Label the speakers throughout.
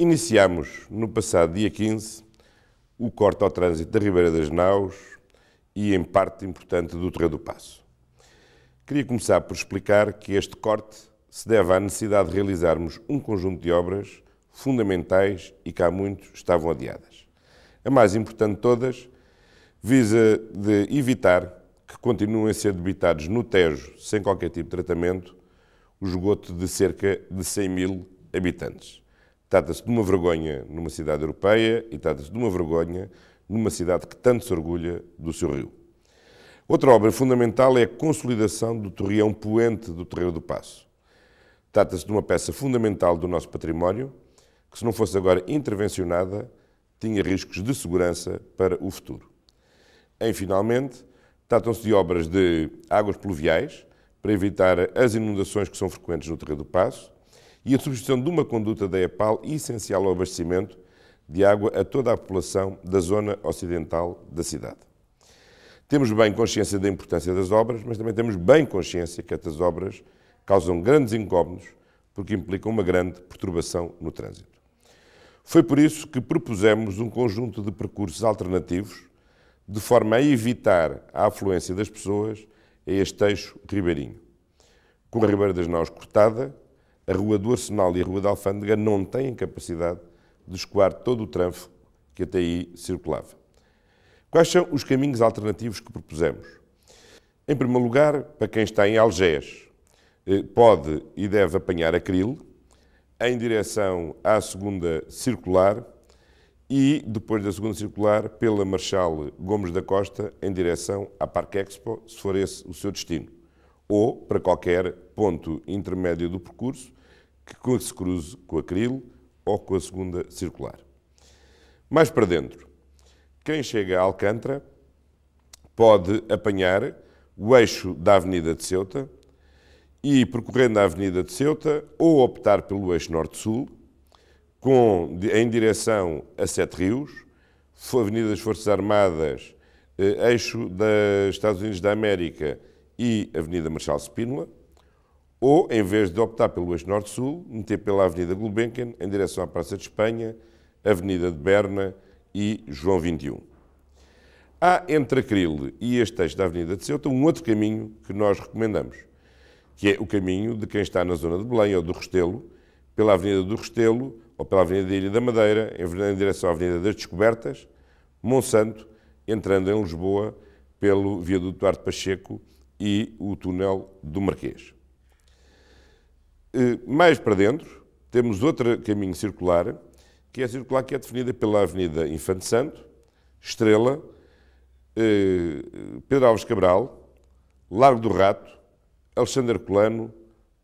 Speaker 1: Iniciámos, no passado dia 15, o corte ao trânsito da Ribeira das Naus e, em parte importante, do Terreiro do Paço. Queria começar por explicar que este corte se deve à necessidade de realizarmos um conjunto de obras fundamentais e que há muito estavam adiadas. A mais importante de todas visa de evitar que continuem a ser debitados no Tejo, sem qualquer tipo de tratamento, o esgoto de cerca de 100 mil habitantes. Trata-se de uma vergonha numa cidade europeia e trata-se de uma vergonha numa cidade que tanto se orgulha do seu rio. Outra obra fundamental é a consolidação do torreão poente do Terreiro do Paço. Trata-se de uma peça fundamental do nosso património, que se não fosse agora intervencionada, tinha riscos de segurança para o futuro. Finalmente, tratam-se de obras de águas pluviais, para evitar as inundações que são frequentes no Terreiro do Paço, e a substituição de uma conduta da EPAL essencial ao abastecimento de água a toda a população da zona ocidental da cidade. Temos bem consciência da importância das obras, mas também temos bem consciência que estas obras causam grandes incómodos porque implicam uma grande perturbação no trânsito. Foi por isso que propusemos um conjunto de percursos alternativos de forma a evitar a afluência das pessoas a este eixo ribeirinho. Com a Ribeira das Naus cortada, a Rua do Arsenal e a Rua da Alfândega não têm capacidade de escoar todo o trânsito que até aí circulava. Quais são os caminhos alternativos que propusemos? Em primeiro lugar, para quem está em Algés, pode e deve apanhar Acril em direção à segunda circular e, depois da segunda circular, pela Marechal Gomes da Costa em direção à Parque Expo, se for esse o seu destino, ou para qualquer ponto intermédio do percurso que se cruze com a Acril ou com a segunda circular. Mais para dentro, quem chega a Alcântara pode apanhar o eixo da Avenida de Ceuta e, percorrendo a Avenida de Ceuta, ou optar pelo eixo norte-sul, em direção a Sete Rios, Avenida das Forças Armadas, eixo dos Estados Unidos da América e Avenida Marechal Spínola, ou, em vez de optar pelo eixo norte-sul, meter pela Avenida Gulbenkian em direção à Praça de Espanha, Avenida de Berna e João 21. Há entre Acril e este eixo da Avenida de Ceuta um outro caminho que nós recomendamos, que é o caminho de quem está na zona de Belém ou do Restelo, pela Avenida do Restelo ou pela Avenida da Ilha da Madeira, em direção à Avenida das Descobertas, Monsanto, entrando em Lisboa pelo viaduto Duarte Pacheco e o túnel do Marquês. Mais para dentro, temos outro caminho circular, que é definida pela Avenida Infante Santo, Estrela, Pedro Alves Cabral, Largo do Rato, Alexandre Colano,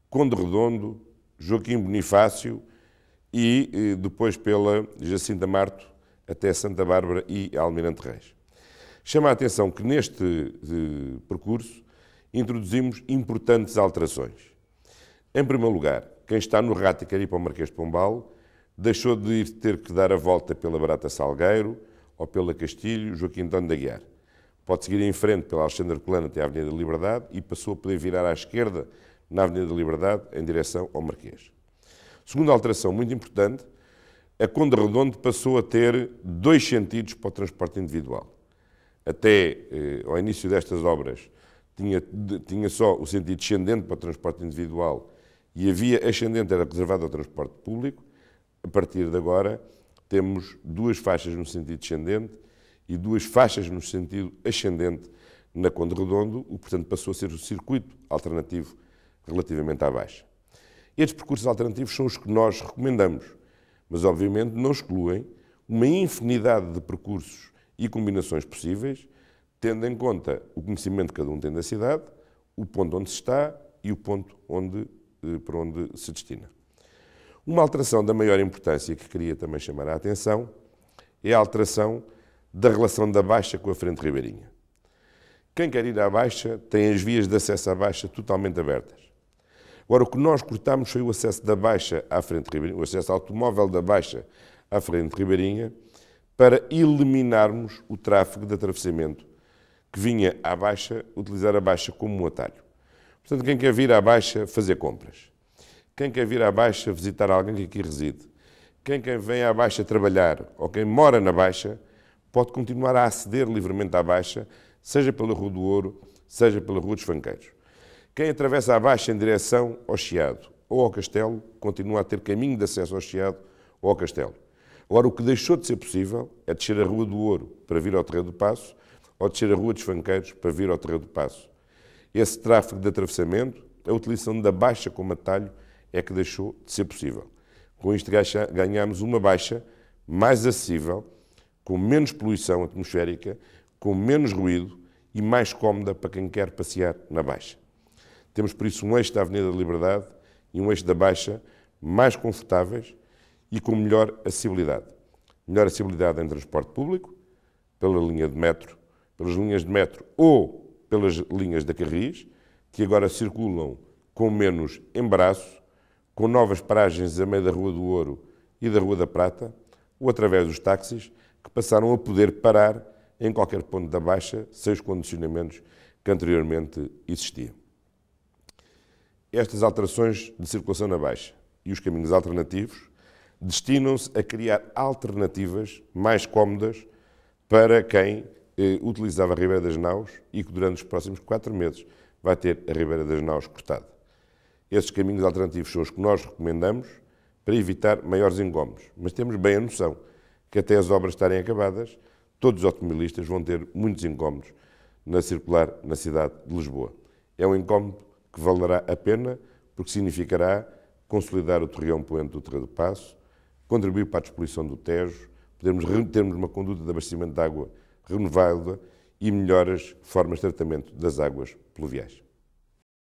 Speaker 1: Conde Redondo, Joaquim Bonifácio e depois pela Jacinta Marto até Santa Bárbara e Almirante Reis. Chama a atenção que neste percurso introduzimos importantes alterações. Em primeiro lugar, quem está no Rato e quer ir para o Marquês de Pombal deixou de ter que dar a volta pela Barata Salgueiro ou pela Castilho Joaquim António de Aguiar. Pode seguir em frente pela Alexandre Colano até à Avenida da Liberdade e passou a poder virar à esquerda na Avenida da Liberdade em direção ao Marquês. Segunda alteração muito importante, a Conde Redondo passou a ter 2 sentidos para o transporte individual. Até ao início destas obras tinha só o sentido descendente para o transporte individual e a via ascendente era reservada ao transporte público. A partir de agora temos 2 faixas no sentido descendente e 2 faixas no sentido ascendente na Conde Redondo, o que, portanto, passou a ser o circuito alternativo relativamente à Baixa. Estes percursos alternativos são os que nós recomendamos, mas, obviamente, não excluem uma infinidade de percursos e combinações possíveis, tendo em conta o conhecimento que cada um tem da cidade, o ponto onde se está e o ponto para onde se destina. Uma alteração da maior importância que queria também chamar a atenção é a alteração da relação da Baixa com a Frente Ribeirinha. Quem quer ir à Baixa tem as vias de acesso à Baixa totalmente abertas. Agora, o que nós cortámos foi o acesso da Baixa à Frente Ribeirinha, o acesso automóvel da Baixa à Frente Ribeirinha, para eliminarmos o tráfego de atravessamento que vinha à Baixa, utilizar a Baixa como um atalho. Portanto, quem quer vir à Baixa fazer compras, quem quer vir à Baixa visitar alguém que aqui reside, quem vem à Baixa trabalhar ou quem mora na Baixa pode continuar a aceder livremente à Baixa, seja pela Rua do Ouro, seja pela Rua dos Fanqueiros. Quem atravessa a Baixa em direção ao Chiado ou ao Castelo continua a ter caminho de acesso ao Chiado ou ao Castelo. Agora, o que deixou de ser possível é descer a Rua do Ouro para vir ao Terreiro do Paço ou descer a Rua dos Fanqueiros para vir ao Terreiro do Paço. Esse tráfego de atravessamento, a utilização da Baixa como atalho, é que deixou de ser possível. Com isto ganhamos uma Baixa mais acessível, com menos poluição atmosférica, com menos ruído e mais cómoda para quem quer passear na Baixa. Temos, por isso, um eixo da Avenida da Liberdade e um eixo da Baixa mais confortáveis e com melhor acessibilidade. Melhor acessibilidade em transporte público, pela linha de metro, pelas linhas de metro ou pelas linhas da Carris, que agora circulam com menos embaraço, com novas paragens a meio da Rua do Ouro e da Rua da Prata, ou através dos táxis, que passaram a poder parar em qualquer ponto da Baixa, sem os condicionamentos que anteriormente existiam. Estas alterações de circulação na Baixa e os caminhos alternativos destinam-se a criar alternativas mais cómodas para quem utilizava a Ribeira das Naus e que durante os próximos 4 meses vai ter a Ribeira das Naus cortada. Esses caminhos alternativos são os que nós recomendamos para evitar maiores incómodos, mas temos bem a noção que até as obras estarem acabadas, todos os automobilistas vão ter muitos incómodos na circular na cidade de Lisboa. É um incómodo que valerá a pena porque significará consolidar o torreão poente do Terreiro do Paço, contribuir para a despoluição do Tejo, termos uma conduta de abastecimento de água renovada e melhores formas de tratamento das águas pluviais.